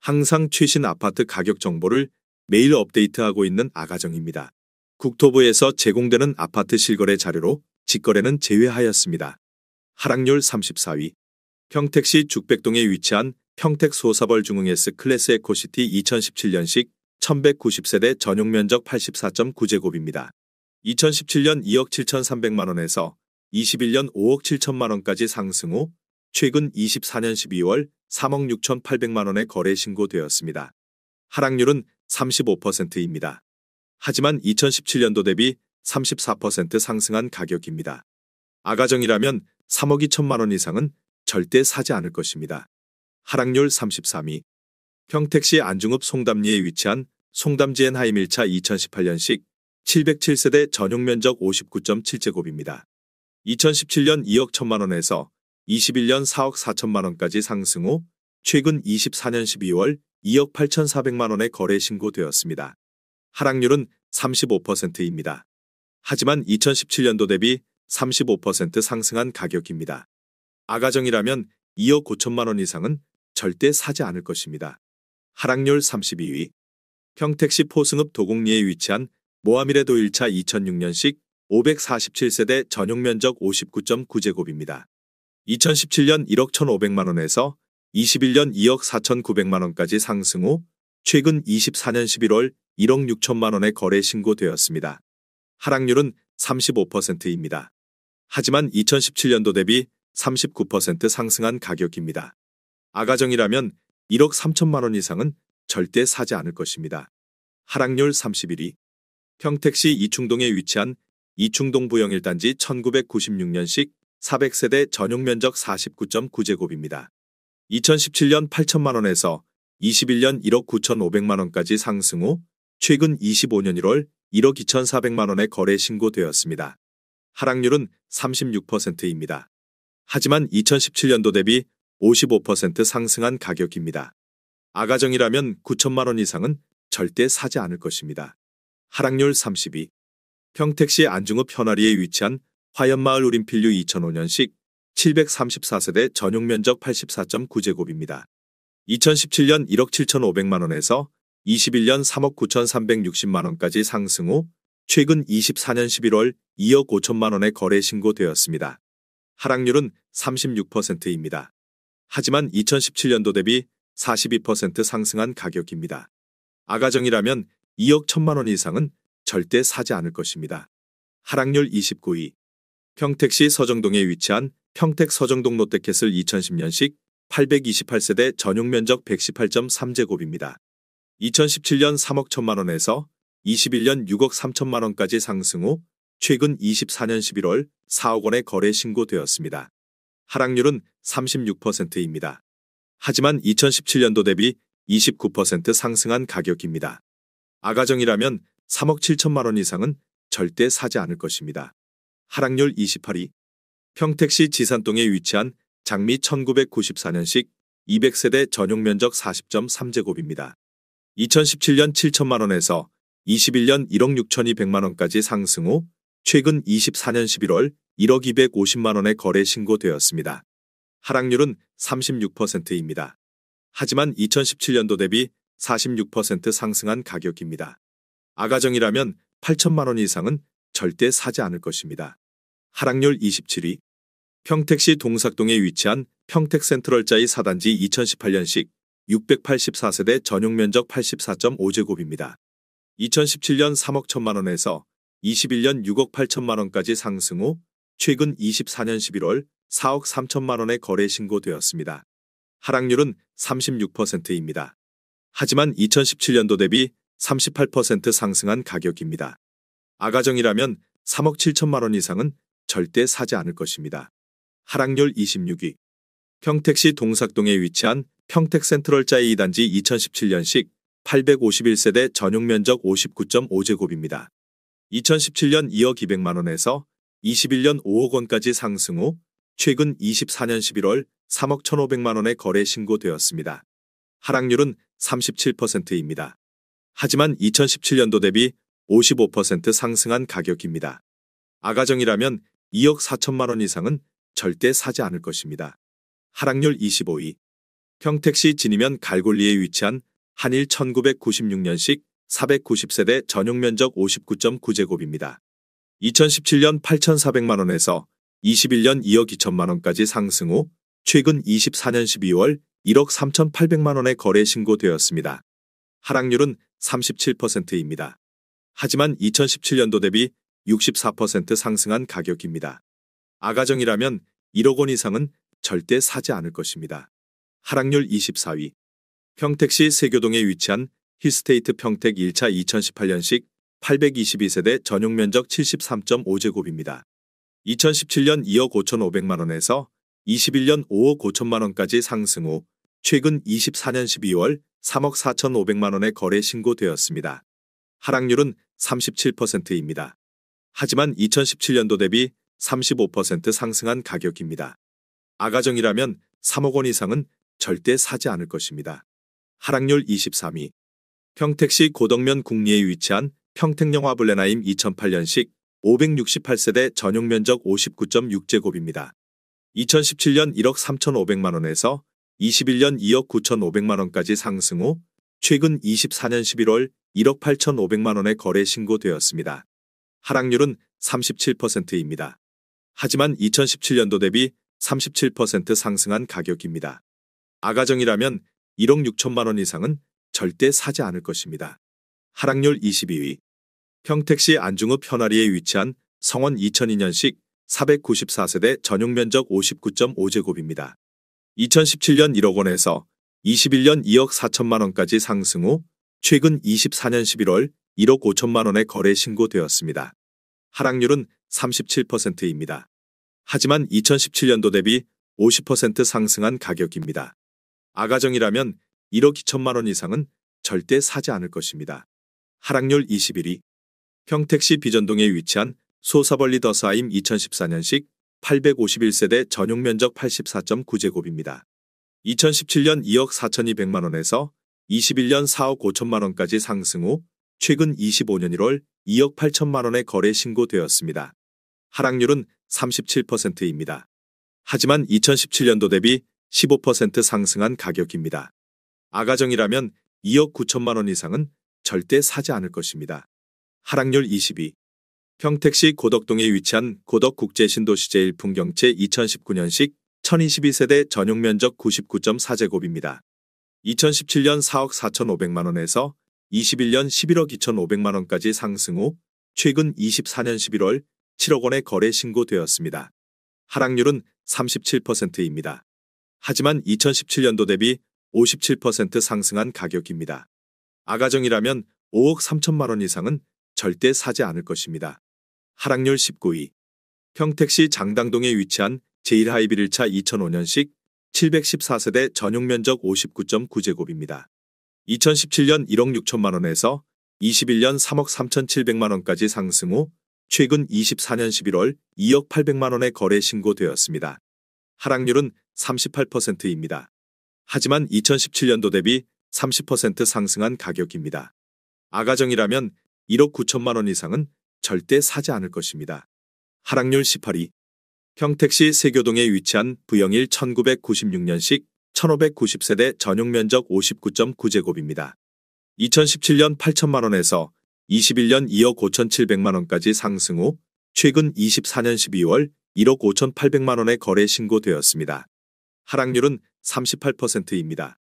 항상 최신 아파트 가격 정보를 매일 업데이트하고 있는 아가정입니다. 국토부에서 제공되는 아파트 실거래 자료로 직거래는 제외하였습니다. 하락률 34위. 평택시 죽백동에 위치한 평택 소사벌 중흥 S클래스 에코시티 2017년식 1190세대 전용 면적 84.9제곱입니다. 2017년 2억 7,300만원에서 21년 5억 7천만원까지 상승 후 최근 24년 12월 3억 6,800만원에 거래 신고되었습니다. 하락률은 35%입니다. 하지만 2017년도 대비 34% 상승한 가격입니다. 아가정이라면 3억 2천만원 이상은 절대 사지 않을 것입니다. 하락률 33위. 평택시 안중읍 송담리에 위치한 송담지엔하임 1차 2018년식 707세대 전용 면적 59.7제곱입니다. 2017년 2억 1천만원에서 21년 4억 4천만원까지 상승 후 최근 24년 12월 2억 8,400만원에 거래 신고되었습니다. 하락률은 35%입니다. 하지만 2017년도 대비 35% 상승한 가격입니다. 아가정이라면 2억 5천만원 이상은 절대 사지 않을 것입니다. 하락률 32위. 평택시 포승읍 도곡리에 위치한 모하미레도 1차 2006년식 547세대 전용 면적 59.9제곱입니다. 2017년 1억 1,500만원에서 21년 2억 4,900만원까지 상승 후 최근 24년 11월 1억 6천만원에 거래 신고되었습니다. 하락률은 35%입니다. 하지만 2017년도 대비 39% 상승한 가격입니다. 아가정이라면 1억 3천만원 이상은 절대 사지 않을 것입니다. 하락률 31위. 평택시 이충동에 위치한 이충동 부영 1단지 1996년식 400세대 전용 면적 49.9제곱입니다. 2017년 8천만원에서 21년 1억 9,500만원까지 상승 후 최근 25년 1월 1억 2,400만원에 거래 신고되었습니다. 하락률은 36%입니다. 하지만 2017년도 대비 55% 상승한 가격입니다. 아가정이라면 9천만원 이상은 절대 사지 않을 것입니다. 하락률 32. 평택시 안중읍 현아리에 위치한 화연마을 우림필류 2005년식 734세대 전용 면적 84.9제곱입니다. 2017년 1억 7,500만원에서 21년 3억 9,360만원까지 상승 후 최근 24년 11월 2억 5천만원에 거래 신고되었습니다. 하락률은 36%입니다. 하지만 2017년도 대비 42% 상승한 가격입니다. 아가정이라면 2억 1천만원 이상은 절대 사지 않을 것입니다. 하락률 29위. 평택시 서정동에 위치한 평택 서정동 롯데캐슬 2010년식 828세대 전용 면적 118.3제곱입니다. 2017년 3억 1천만원에서 21년 6억 3천만원까지 상승 후 최근 24년 11월 4억 원에 거래 신고되었습니다. 하락률은 36%입니다. 하지만 2017년도 대비 29% 상승한 가격입니다. 아가정이라면 3억 7천만원 이상은 절대 사지 않을 것입니다. 하락률 28위. 평택시 지산동에 위치한 장미 1994년식 200세대 전용 면적 40.3제곱입니다. 2017년 7천만원에서 21년 1억 6,200만원까지 상승 후 최근 24년 11월 1억 250만원에 거래 신고되었습니다. 하락률은 36%입니다. 하지만 2017년도 대비 46% 상승한 가격입니다. 아가정이라면 8천만원 이상은 절대 사지 않을 것입니다. 하락률 27위. 평택시 동삭동에 위치한 평택센트럴자이 4단지 2018년식 684세대 전용 면적 84.5제곱입니다. 2017년 3억 1천만원에서 21년 6억 8천만원까지 상승 후 최근 24년 11월 4억 3천만원에 거래 신고되었습니다. 하락률은 36%입니다. 하지만 2017년도 대비 38% 상승한 가격입니다. 아가정이라면 3억 7천만원 이상은 절대 사지 않을 것입니다. 하락률 26위. 평택시 동삭동에 위치한 평택센트럴자이 2단지 2017년식 851세대 전용 면적 59.5제곱입니다. 2017년 2억 200만원에서 21년 5억 원까지 상승 후 최근 24년 11월 3억 1,500만원에 거래 신고되었습니다. 하락률은 37%입니다. 하지만 2017년도 대비 55% 상승한 가격입니다. 아가정이라면 2억 4천만원 이상은 절대 사지 않을 것입니다. 하락률 25위. 평택시 진이면 갈골리에 위치한 한일 1996년식 490세대 전용 면적 59.9제곱입니다. 2017년 8,400만 원에서 21년 2억 2천만 원까지 상승 후 최근 24년 12월 1억 3,800만 원에 거래 신고되었습니다. 하락률은 37%입니다. 하지만 2017년도 대비 64% 상승한 가격입니다. 아가정이라면 1억 원 이상은 절대 사지 않을 것입니다. 하락률 24위. 평택시 세교동에 위치한 힐스테이트 평택 1차 2018년식 822세대 전용 면적 73.5제곱입니다. 2017년 2억 5,500만 원에서 21년 5억 5천만 원까지 상승 후 최근 24년 12월 3억 4,500만 원에 거래 신고되었습니다. 하락률은 37%입니다. 하지만 2017년도 대비 35% 상승한 가격입니다. 아가정이라면 3억 원 이상은 절대 사지 않을 것입니다. 하락률 23위. 평택시 고덕면 국리에 위치한 평택영화 블레나임 2008년식 568세대 전용 면적 59.6제곱입니다. 2017년 1억 3,500만 원에서 21년 2억 9,500만 원까지 상승 후 최근 24년 11월 1억 8,500만 원에 거래 신고되었습니다. 하락률은 37%입니다. 하지만 2017년도 대비 37% 상승한 가격입니다. 아가정이라면 1억 6천만 원 이상은 절대 사지 않을 것입니다. 하락률 22위. 평택시 안중읍 현아리에 위치한 성원 2002년식 494세대 전용 면적 59.5제곱입니다. 2017년 1억 원에서 21년 2억 4천만 원까지 상승 후 최근 24년 11월 1억 5천만 원에 거래 신고되었습니다. 하락률은 37%입니다. 하지만 2017년도 대비 50% 상승한 가격입니다. 아가정이라면 1억 2천만 원 이상은 절대 사지 않을 것입니다. 하락률 21위. 평택시 비전동에 위치한 소사벌리 더스하임 2014년식 851세대 전용 면적 84.9제곱입니다. 2017년 2억 4,200만 원에서 21년 4억 5천만 원까지 상승 후 최근 25년 1월 2억 8천만 원에 거래 신고되었습니다. 하락률은 37%입니다. 하지만 2017년도 대비 15% 상승한 가격입니다. 아가정이라면 2억 9천만 원 이상은 절대 사지 않을 것입니다. 하락률 22. 평택시 고덕동에 위치한 고덕국제신도시 제1풍경채 2019년식 1022세대 전용 면적 99.4제곱입니다. 2017년 4억 4,500만 원에서 21년 11억 2,500만 원까지 상승 후 최근 24년 11월 7억 원에 거래 신고되었습니다. 하락률은 37%입니다. 하지만 2017년도 대비 57% 상승한 가격입니다. 아가정이라면 5억 3천만 원 이상은 절대 사지 않을 것입니다. 하락률 19위. 평택시 장당동에 위치한 제1하이빌 1차 2005년식 714세대 전용 면적 59.9제곱입니다. 2017년 1억 6천만 원에서 21년 3억 3,700만 원까지 상승 후 최근 24년 11월 2억 800만 원에 거래 신고되었습니다. 하락률은 38%입니다. 하지만 2017년도 대비 30% 상승한 가격입니다. 아가정이라면 1억 9천만 원 이상은 절대 사지 않을 것입니다. 하락률 18위. 평택시 세교동에 위치한 부영일 1996년식 1590세대 전용 면적 59.9제곱입니다. 2017년 8천만 원에서 21년 2억 5,700만 원까지 상승 후 최근 24년 12월 1억 5,800만 원에 거래 신고되었습니다. 하락률은 38%입니다.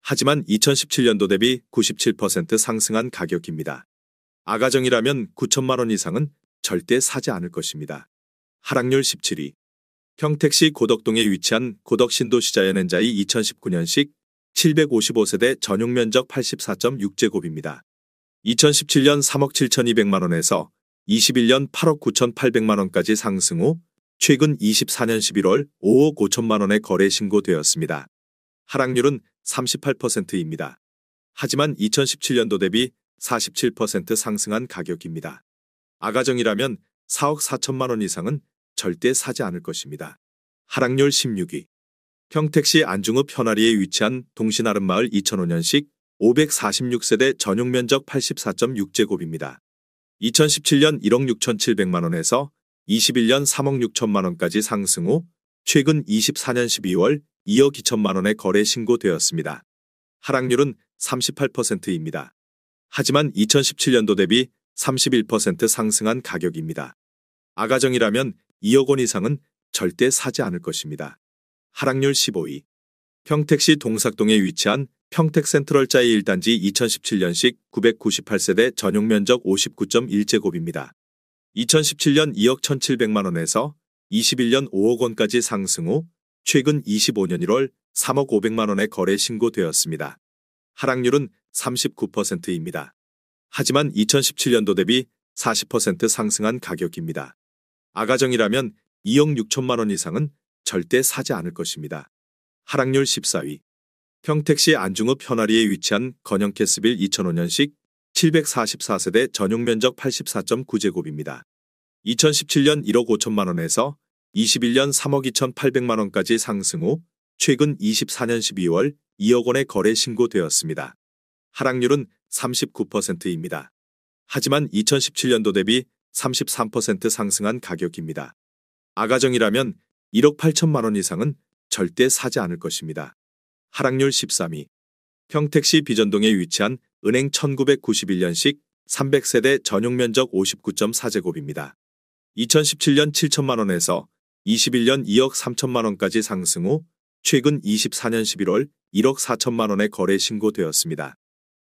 하지만 2017년도 대비 97% 상승한 가격입니다. 아가정이라면 9천만 원 이상은 절대 사지 않을 것입니다. 하락률 17위. 평택시 고덕동에 위치한 고덕신도시자연엔자이 2019년식 755세대 전용 면적 84.6제곱입니다. 2017년 3억 7,200만 원에서 21년 8억 9,800만 원까지 상승 후 최근 24년 11월 5억 5천만 원에 거래 신고되었습니다. 하락률은 38%입니다. 하지만 2017년도 대비 47% 상승한 가격입니다. 아가정이라면 4억 4천만 원 이상은 절대 사지 않을 것입니다. 하락률 16위. 평택시 안중읍 현아리에 위치한 동신아름마을 2005년식 546세대 전용 면적 84.6제곱입니다. 2017년 1억 6,700만 원에서 21년 3억 6천만 원까지 상승 후 최근 24년 12월 2억 2천만 원의 거래 신고되었습니다. 하락률은 38%입니다. 하지만 2017년도 대비 31% 상승한 가격입니다. 아가정이라면 2억 원 이상은 절대 사지 않을 것입니다. 하락률 15위. 평택시 동삭동에 위치한 평택센트럴자이 1단지 2017년식 998세대 전용면적 59.1제곱입니다. 2017년 2억 1,700만 원에서 21년 5억 원까지 상승 후 최근 25년 1월 3억 500만 원에 거래 신고되었습니다. 하락률은 39%입니다. 하지만 2017년도 대비 40% 상승한 가격입니다. 아가정이라면 2억 6천만 원 이상은 절대 사지 않을 것입니다. 하락률 14위. 평택시 안중읍 현아리에 위치한 건영캐스빌 2005년식 744세대 전용면적 84.9제곱입니다. 2017년 1억 5천만 원에서 21년 3억 2,800만 원까지 상승 후 최근 24년 12월 2억 원에 거래 신고되었습니다. 하락률은 39%입니다. 하지만 2017년도 대비 33% 상승한 가격입니다. 아가정이라면 1억 8천만 원 이상은 절대 사지 않을 것입니다. 하락률 13위. 평택시 비전동에 위치한 은행 1991년식 300세대 전용면적 59.4제곱입니다. 2017년 7천만 원에서 21년 2억 3천만 원까지 상승 후 최근 24년 11월 1억 4천만 원에 거래 신고되었습니다.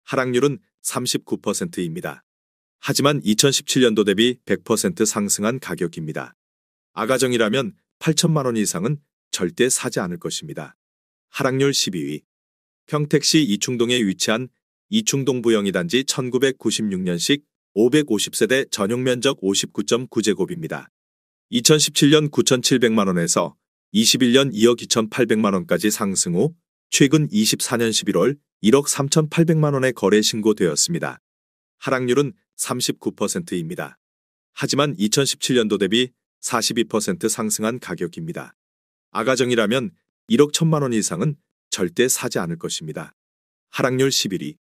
하락률은 39%입니다. 하지만 2017년도 대비 100% 상승한 가격입니다. 아가정이라면 8천만 원 이상은 절대 사지 않을 것입니다. 하락률 12위. 평택시 이충동에 위치한 이충동 부영이단지 1996년식 550세대 전용면적 59.9제곱입니다. 2017년 9,700만 원에서 21년 2억 2,800만 원까지 상승 후 최근 24년 11월 1억 3,800만 원에 거래 신고되었습니다. 하락률은 39%입니다. 하지만 2017년도 대비 42% 상승한 가격입니다. 아가정이라면 1억 1천만 원 이상은 절대 사지 않을 것입니다. 하락률 11위.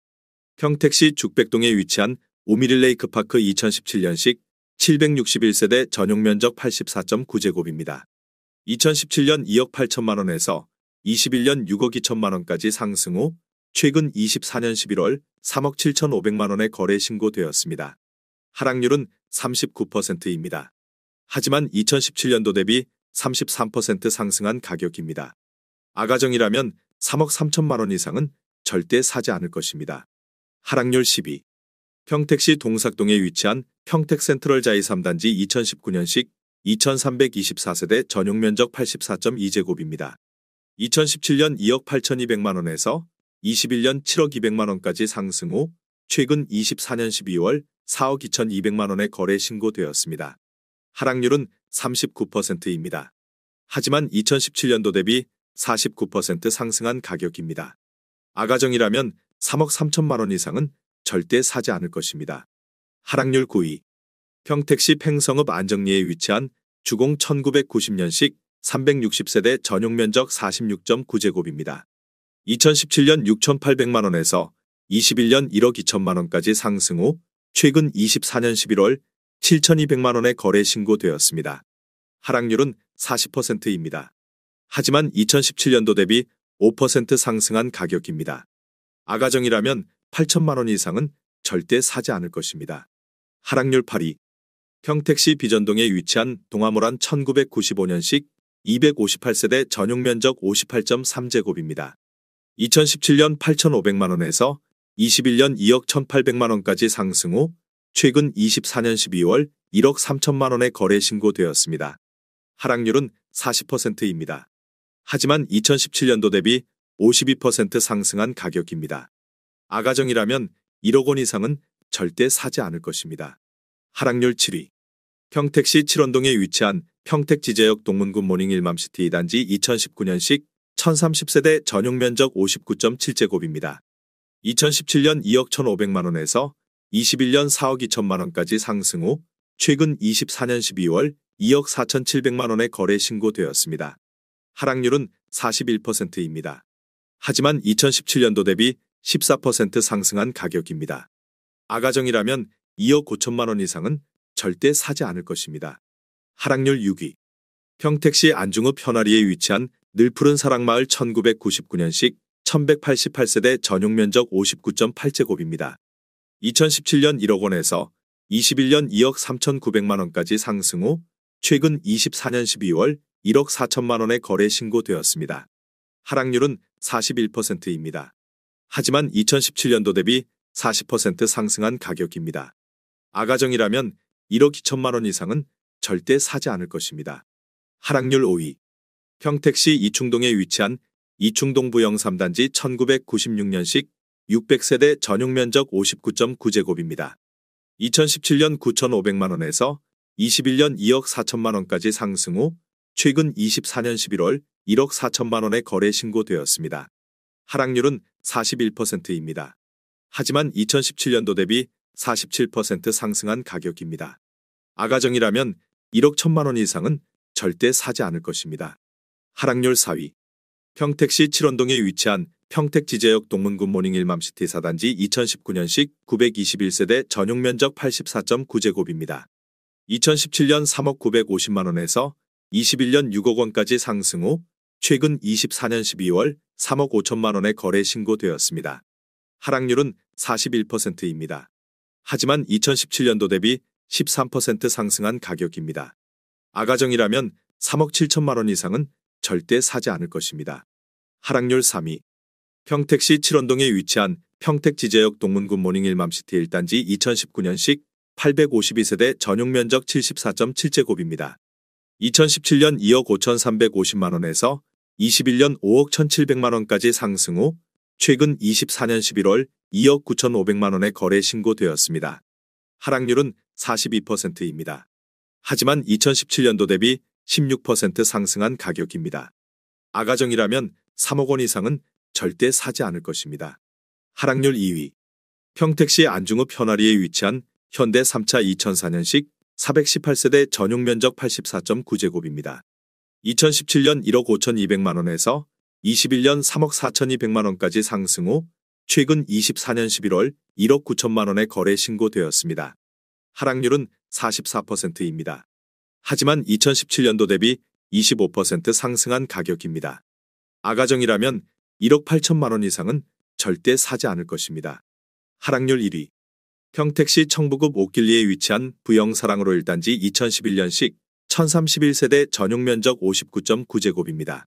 평택시 죽백동에 위치한 오미릴레이크파크 2017년식 761세대 전용면적 84.9제곱입니다. 2017년 2억 8천만 원에서 21년 6억 2천만 원까지 상승 후 최근 24년 11월 3억 7,500만 원에 거래 신고되었습니다. 하락률은 39%입니다. 하지만 2017년도 대비 33% 상승한 가격입니다. 아가정이라면 3억 3천만 원 이상은 절대 사지 않을 것입니다. 하락률 10위. 평택시 동삭동에 위치한 평택센트럴자이 3단지 2019년식 2324세대 전용면적 84.2제곱입니다. 2017년 2억 8,200만 원에서 21년 7억 200만 원까지 상승 후 최근 24년 12월 4억 2,200만 원에 거래 신고되었습니다. 하락률은 39%입니다. 하지만 2017년도 대비 49% 상승한 가격입니다. 아가정이라면 3억 3천만 원 이상은 절대 사지 않을 것입니다. 하락률 9위. 평택시 팽성읍 안정리에 위치한 주공 1990년식 360세대 전용면적 46.9제곱입니다. 2017년 6,800만 원에서 21년 1억 2천만 원까지 상승 후 최근 24년 11월 7,200만 원에 거래 신고되었습니다. 하락률은 40%입니다. 하지만 2017년도 대비 5% 상승한 가격입니다. 아가정이라면 8천만 원 이상은 절대 사지 않을 것입니다. 하락률 8위. 평택시 비전동에 위치한 동아모란 1995년식 258세대 전용면적 58.3제곱입니다. 2017년 8,500만 원에서 21년 2억 1,800만 원까지 상승 후 최근 24년 12월 1억 3천만 원에 거래 신고되었습니다. 하락률은 40%입니다. 하지만 2017년도 대비 52% 상승한 가격입니다. 아가정이라면 1억 원 이상은 절대 사지 않을 것입니다. 하락률 7위. 평택시 칠원동에 위치한 평택지제역 동문군 모닝 일맘시티 2단지 2019년식 1030세대 전용면적 59.7제곱입니다. 2017년 2억 1,500만 원에서 21년 4억 2천만 원까지 상승 후 최근 24년 12월 2억 4,700만 원에 거래 신고되었습니다. 하락률은 41%입니다. 하지만 2017년도 대비 14% 상승한 가격입니다. 아가정이라면 2억 5천만 원 이상은 절대 사지 않을 것입니다. 하락률 6위. 평택시 안중읍 현아리에 위치한 늘푸른 사랑마을 1999년식 1188세대 전용 면적 59.8제곱입니다. 2017년 1억 원에서 21년 2억 3,900만 원까지 상승 후 최근 24년 12월 1억 4천만 원에 거래 신고되었습니다. 하락률은 41%입니다. 하지만 2017년도 대비 40% 상승한 가격입니다. 아가정이라면 1억 2천만 원 이상은 절대 사지 않을 것입니다. 하락률 5위. 평택시 이충동에 위치한 이충동 부영 3단지 1996년식 600세대 전용 면적 59.9제곱입니다. 2017년 9,500만 원에서 21년 2억 4천만 원까지 상승 후 최근 24년 11월 1억 4천만 원에 거래 신고되었습니다. 하락률은 41%입니다. 하지만 2017년도 대비 47% 상승한 가격입니다. 아가정이라면 1억 1천만 원 이상은 절대 사지 않을 것입니다. 하락률 4위. 평택시 칠원동에 위치한 평택지제역 동문구 모닝 일맘시티 4단지 2019년식 921세대 전용 면적 84.9제곱입니다. 2017년 3억 950만 원에서 21년 6억 원까지 상승 후 최근 24년 12월 3억 5천만 원에 거래 신고되었습니다. 하락률은 41%입니다. 하지만 2017년도 대비 13% 상승한 가격입니다. 아가정이라면 3억 7천만 원 이상은 절대 사지 않을 것입니다. 하락률 3위. 평택시 칠원동에 위치한 평택지제역 동문구 모닝 일맘시티 1단지 2019년식 852세대 전용 면적 74.7제곱입니다. 2017년 2억 5,350만 원에서 21년 5억 1,700만 원까지 상승 후 최근 24년 11월 2억 9,500만 원에 거래 신고되었습니다. 하락률은 42%입니다. 하지만 2017년도 대비 16% 상승한 가격입니다. 아가정이라면 3억 원 이상은 절대 사지 않을 것입니다. 하락률 2위. 평택시 안중읍 현아리에 위치한 현대 3차 2004년식 418세대 전용 면적 84.9제곱입니다. 2017년 1억 5,200만 원에서 21년 3억 4,200만 원까지 상승 후 최근 24년 11월 1억 9천만 원에 거래 신고되었습니다. 하락률은 44%입니다. 하지만 2017년도 대비 25% 상승한 가격입니다. 아가정이라면 1억 8천만 원 이상은 절대 사지 않을 것입니다. 하락률 1위. 평택시 청부급 옥길리에 위치한 부영사랑으로 1단지 2011년식 1031세대 전용 면적 59.9제곱입니다.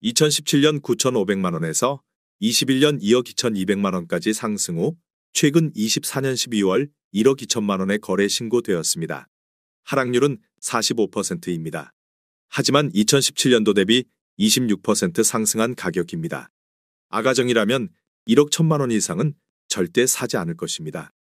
2017년 9,500만 원에서 21년 2억 2,200만 원까지 상승 후 최근 24년 12월 1억 2천만 원에 거래 신고되었습니다. 하락률은 45%입니다. 하지만 2017년도 대비 26% 상승한 가격입니다. 아가정이라면 1억 1천만 원 이상은 절대 사지 않을 것입니다.